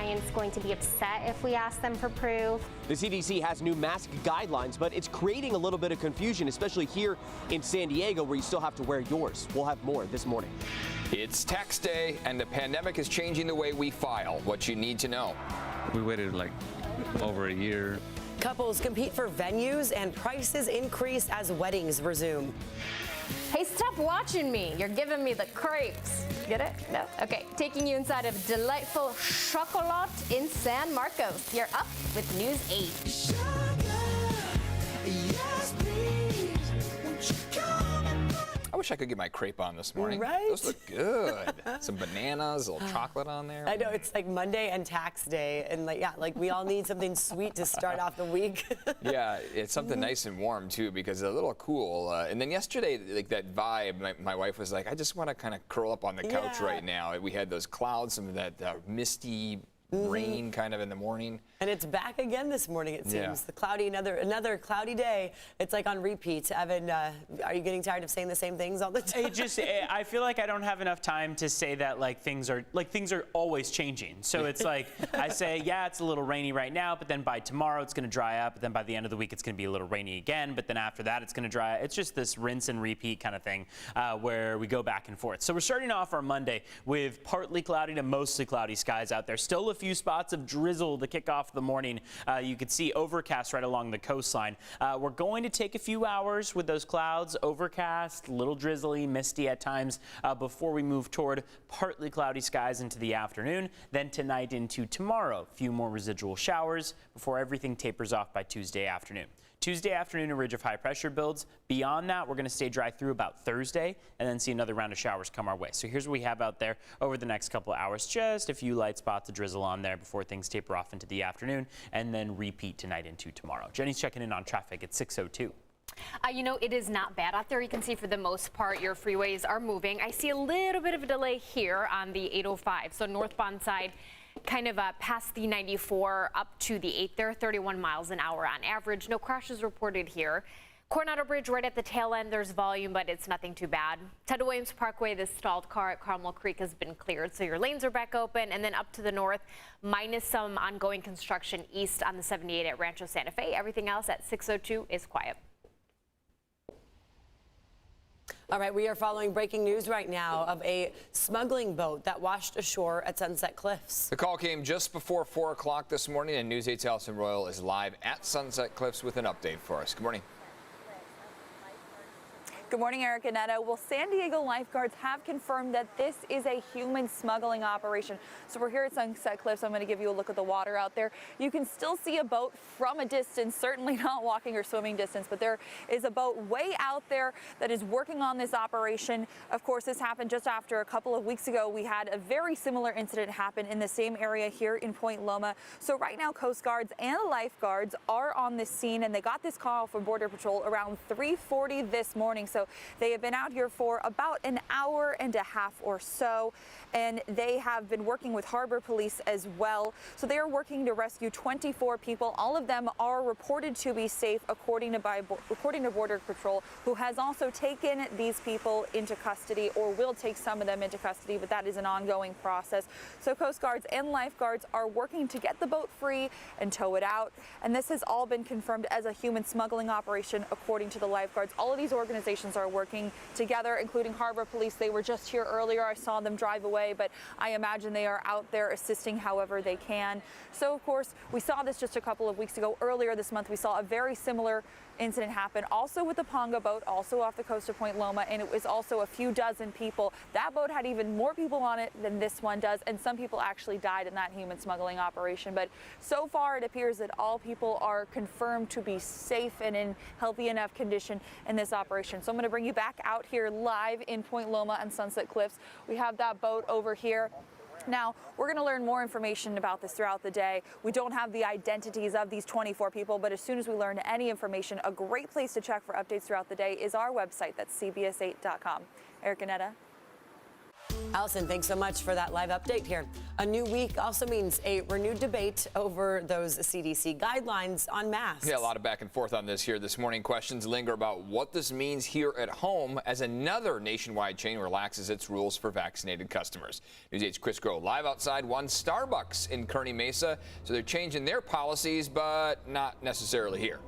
clients going to be upset if we ask them for proof. The CDC has new mask guidelines, but it's creating a little bit of confusion, especially here in San Diego, where you still have to wear yours. We'll have more this morning. It's tax day, and the pandemic is changing the way we file. What you need to know. We waited like over a year. Couples compete for venues and prices increase as weddings resume. Hey, stop watching me. You're giving me the creeps. Get it? No? Okay. Taking you inside of delightful chocolat in San Marcos. You're up with News 8. I wish I could get my crepe on this morning. Right? Those look good. Some bananas, a little chocolate on there. I know, it's like Monday and tax day, and like we all need something sweet to start off the week. Yeah, it's something nice and warm too, because it's a little cool. And then yesterday, like that vibe, my wife was like, I just want to kind of curl up on the couch right now. We had those clouds, some of that misty rain kind of in the morning. And it's back again this morning, it seems. Yeah. The cloudy, another cloudy day. It's like on repeat. Evan, are you getting tired of saying the same things all the time? I feel like I don't have enough time to say that things are always changing. So it's like I say, yeah, it's a little rainy right now, but then by tomorrow it's going to dry up. But then by the end of the week it's going to be a little rainy again. But then after that it's going to dry. It's just this rinse and repeat kind of thing where we go back and forth. So we're starting off our Monday with partly cloudy to mostly cloudy skies out there. Still a few spots of drizzle to kick off the morning. You could see overcast right along the coastline. We're going to take a few hours with those clouds, overcast, little drizzly, misty at times before we move toward partly cloudy skies into the afternoon. Then tonight into tomorrow, a few more residual showers before everything tapers off by Tuesday afternoon. Tuesday afternoon, a ridge of high pressure builds. Beyond that, we're going to stay dry through about Thursday and then see another round of showers come our way. So here's what we have out there over the next couple of hours. Just a few light spots of drizzle on there before things taper off into the afternoon and then repeat tonight into tomorrow. Jenny's checking in on traffic at 6:02. It is not bad out there. You can see for the most part your freeways are moving. I see a little bit of a delay here on the 805, so northbound side, kind of past the 94 up to the 8 there, 31 miles an hour on average. No crashes reported here. Coronado Bridge right at the tail end, there's volume, but it's nothing too bad. Ted Williams Parkway, the stalled car at Carmel Creek has been cleared, so your lanes are back open. And then up to the north, minus some ongoing construction east on the 78 at Rancho Santa Fe. Everything else at 6:02 is quiet. All right, we are following breaking news right now of a smuggling boat that washed ashore at Sunset Cliffs. The call came just before 4 o'clock this morning, and News 8's Allison Royal is live at Sunset Cliffs with an update for us. Good morning. Good morning, Erica Netta. Well, San Diego lifeguards have confirmed that this is a human smuggling operation. So we're here at Sunset Cliffs. I'm going to give you a look at the water out there. You can still see a boat from a distance, certainly not walking or swimming distance, but there is a boat way out there that is working on this operation. Of course, this happened just after a couple of weeks ago. We had a very similar incident happen in the same area here in Point Loma. So right now, Coast Guards and lifeguards are on this scene, and they got this call from Border Patrol around 3:40 this morning. So they have been out here for about an hour and a half or so, and they have been working with Harbor Police as well. So they are working to rescue 24 people. All of them are reported to be safe, according to Border Patrol, who has also taken these people into custody, or will take some of them into custody, but that is an ongoing process. So Coast Guards and lifeguards are working to get the boat free and tow it out. And this has all been confirmed as a human smuggling operation, according to the lifeguards. All of these organizations are working together, including Harbor Police. They were just here earlier. I saw them drive away, but I imagine they are out there assisting however they can. So, of course, we saw this just a couple of weeks ago. Earlier this month, we saw a very similar incident happen, also with the Ponga boat, also off the coast of Point Loma, and it was also a few dozen people. That boat had even more people on it than this one does, and some people actually died in that human smuggling operation. But so far, it appears that all people are confirmed to be safe and in healthy enough condition in this operation. So I'm going to bring you back out here live in Point Loma and Sunset Cliffs. We have that boat over here. Now, we're going to learn more information about this throughout the day. We don't have the identities of these 24 people, but as soon as we learn any information, a great place to check for updates throughout the day is our website. That's CBS8.com. Erica Netta. Allison, thanks so much for that live update here. A new week also means a renewed debate over those CDC guidelines on masks. Yeah, a lot of back and forth on this here this morning. Questions linger about what this means here at home as another nationwide chain relaxes its rules for vaccinated customers. News 8's Chris Groh live outside one Starbucks in Kearney Mesa. So they're changing their policies, but not necessarily here.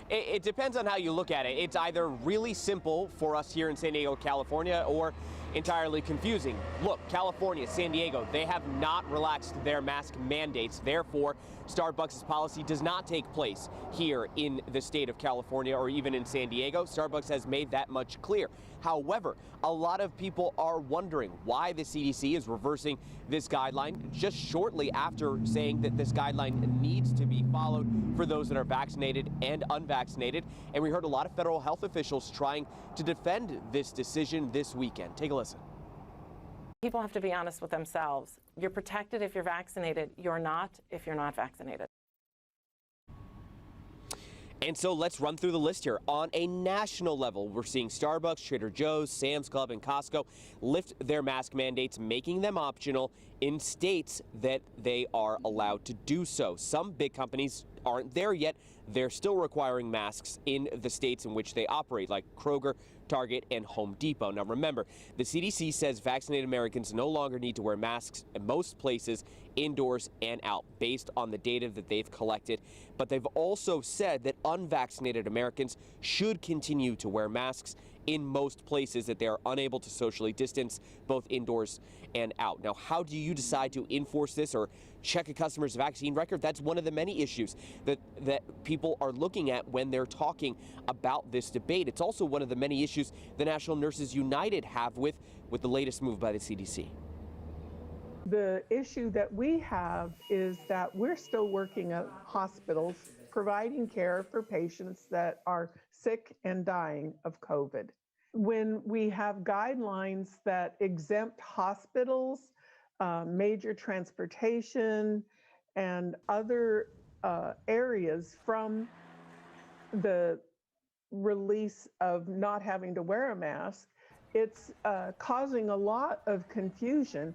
It depends on how you look at it. It's either really simple for us here in San Diego, California, or entirely confusing. Look, California, San Diego, they have not relaxed their mask mandates. Therefore, Starbucks' policy does not take place here in the state of California or even in San Diego. Starbucks has made that much clear. However, a lot of people are wondering why the CDC is reversing this guideline just shortly after saying that this guideline needs to be followed for those that are vaccinated and unvaccinated. And we heard a lot of federal health officials trying to defend this decision this weekend. Take a listen. People have to be honest with themselves. You're protected if you're vaccinated. You're not if you're not vaccinated. And so let's run through the list here. On a national level, we're seeing Starbucks, Trader Joe's, Sam's Club, and Costco lift their mask mandates, making them optional in states that they are allowed to do so. Some big companies aren't there yet. They're still requiring masks in the states in which they operate, like Kroger, Target, and Home Depot. Now remember, the CDC says vaccinated Americans no longer need to wear masks in most places, indoors and out, based on the data that they've collected. But they've also said that unvaccinated Americans should continue to wear masks in most places that they are unable to socially distance, both indoors and out. Now, how do you decide to enforce this or check a customer's vaccine record? That's one of the many issues that people are looking at when they're talking about this debate. It's also one of the many issues the National Nurses United have with the latest move by the CDC. The issue that we have is that we're still working at hospitals providing care for patients that are sick and dying of COVID. When we have guidelines that exempt hospitals, major transportation, and other areas from the release of not having to wear a mask, it's causing a lot of confusion.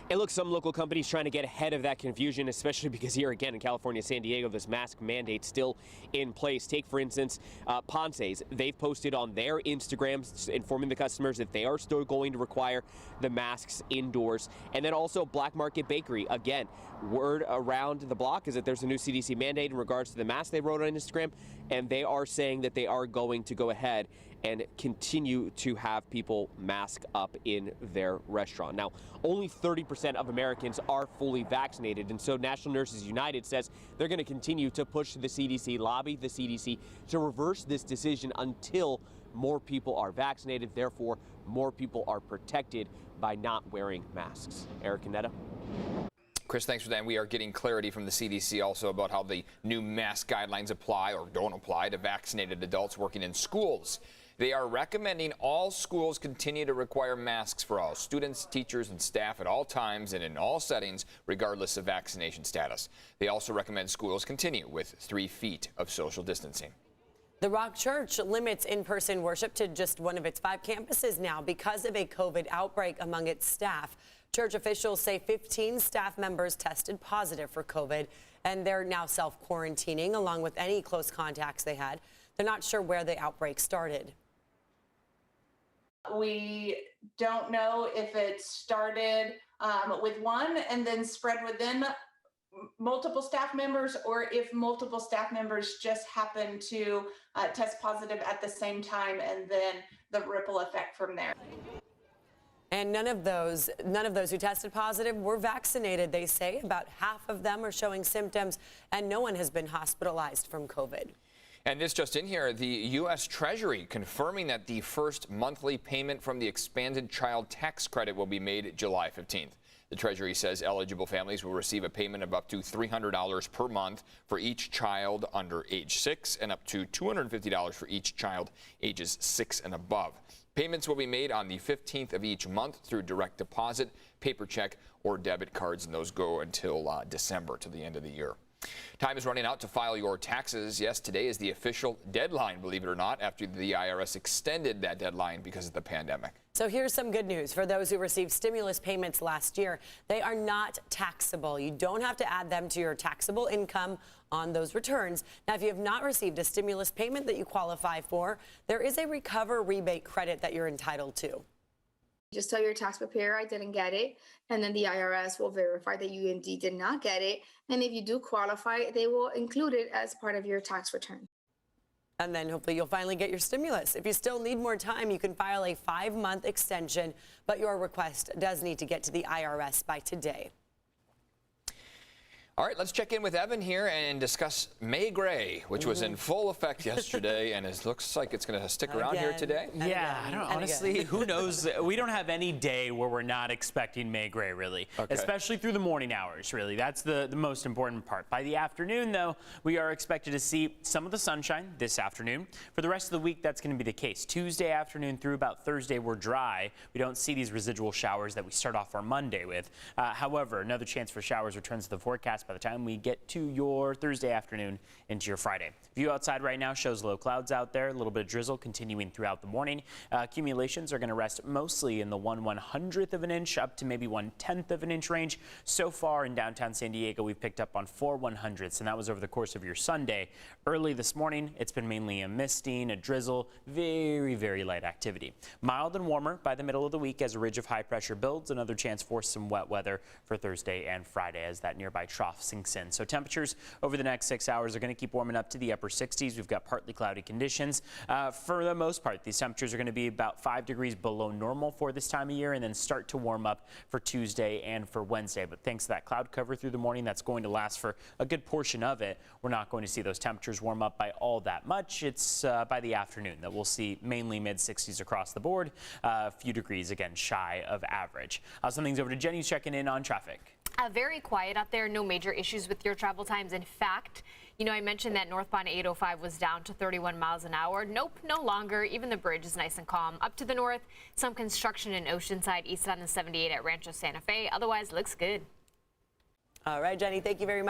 And look, some local companies trying to get ahead of that confusion, especially because here again in California, San Diego, this mask mandate still in place. Take, for instance, Ponce's. They've posted on their Instagrams informing the customers that they are still going to require the masks indoors. And then also Black Market Bakery. Again, word around the block is that there's a new CDC mandate in regards to the mask they wrote on Instagram, and they are saying that they are going to go ahead and continue to have people mask up in their restaurant. Now, only 30% of Americans are fully vaccinated, and so National Nurses United says they're going to continue to push the CDC, lobby the CDC to reverse this decision until more people are vaccinated. Therefore, more people are protected by not wearing masks. Eric Canetta. Chris, thanks for that. And we are getting clarity from the CDC also about how the new mask guidelines apply or don't apply to vaccinated adults working in schools. They are recommending all schools continue to require masks for all students, teachers, and staff at all times and in all settings, regardless of vaccination status. They also recommend schools continue with 3 feet of social distancing. The Rock Church limits in-person worship to just one of its 5 campuses now because of a COVID outbreak among its staff. Church officials say 15 staff members tested positive for COVID, and they're now self-quarantining along with any close contacts they had. They're not sure where the outbreak started. We don't know if it started with one and then spread within multiple staff members, or if multiple staff members just happen to test positive at the same time, and then the ripple effect from there. And none of those who tested positive were vaccinated, they say. About half of them are showing symptoms, and no one has been hospitalized from COVID. And this just in here, the U.S. Treasury confirming that the first monthly payment from the expanded child tax credit will be made July 15th. The Treasury says eligible families will receive a payment of up to $300 per month for each child under age 6 and up to $250 for each child ages 6 and above. Payments will be made on the 15th of each month through direct deposit, paper check, or debit cards, and those go until December, to the end of the year. Time is running out to file your taxes. Yes, today is the official deadline, believe it or not, after the IRS extended that deadline because of the pandemic. So here's some good news for those who received stimulus payments last year. They are not taxable. You don't have to add them to your taxable income on those returns. Now, if you have not received a stimulus payment that you qualify for, there is a recover rebate credit that you're entitled to. Just tell your tax preparer I didn't get it, and then the IRS will verify that you indeed did not get it. And if you do qualify, they will include it as part of your tax return. And then hopefully you'll finally get your stimulus. If you still need more time, you can file a 5-month extension, but your request does need to get to the IRS by today. All right, let's check in with Evan here and discuss May Gray, which was in full effect yesterday, and it looks like it's going to stick around here today. Yeah, I don't honestly, who knows? We don't have any day where we're not expecting May Gray, really, especially through the morning hours, really. That's the most important part. By the afternoon, though, we are expected to see some of the sunshine this afternoon. For the rest of the week, that's going to be the case. Tuesday afternoon through about Thursday, we're dry. We don't see these residual showers that we start off our Monday with. However, another chance for showers returns to the forecast by the time we get to your Thursday afternoon into your Friday. View outside right now shows low clouds out there, a little bit of drizzle continuing throughout the morning. Accumulations are going to rest mostly in the 1/100th of an inch up to maybe 1/10th of an inch range. So far in downtown San Diego, we've picked up on 4 100ths, and that was over the course of your Sunday. Early this morning, it's been mainly a misting, a drizzle, very, very light activity. Mild and warmer by the middle of the week as a ridge of high pressure builds. Another chance for some wet weather for Thursday and Friday as that nearby trough sinks in. So temperatures over the next 6 hours are going to keep warming up to the upper 60s. We've got partly cloudy conditions. For the most part, these temperatures are going to be about 5 degrees below normal for this time of year and then start to warm up for Tuesday and for Wednesday. But thanks to that cloud cover through the morning, that's going to last for a good portion of it. We're not going to see those temperatures warm up by all that much. It's by the afternoon that we'll see mainly mid-60s across the board. A few degrees, again, shy of average. Some things over to Jenny, who's checking in on traffic. Very quiet out there. No major issues with your travel times. In fact, you know, I mentioned that northbound 805 was down to 31 miles an hour. Nope, no longer. Even the bridge is nice and calm. Up to the north, some construction in Oceanside, east on the 78 at Rancho Santa Fe. Otherwise, looks good. All right, Jenny, thank you very much.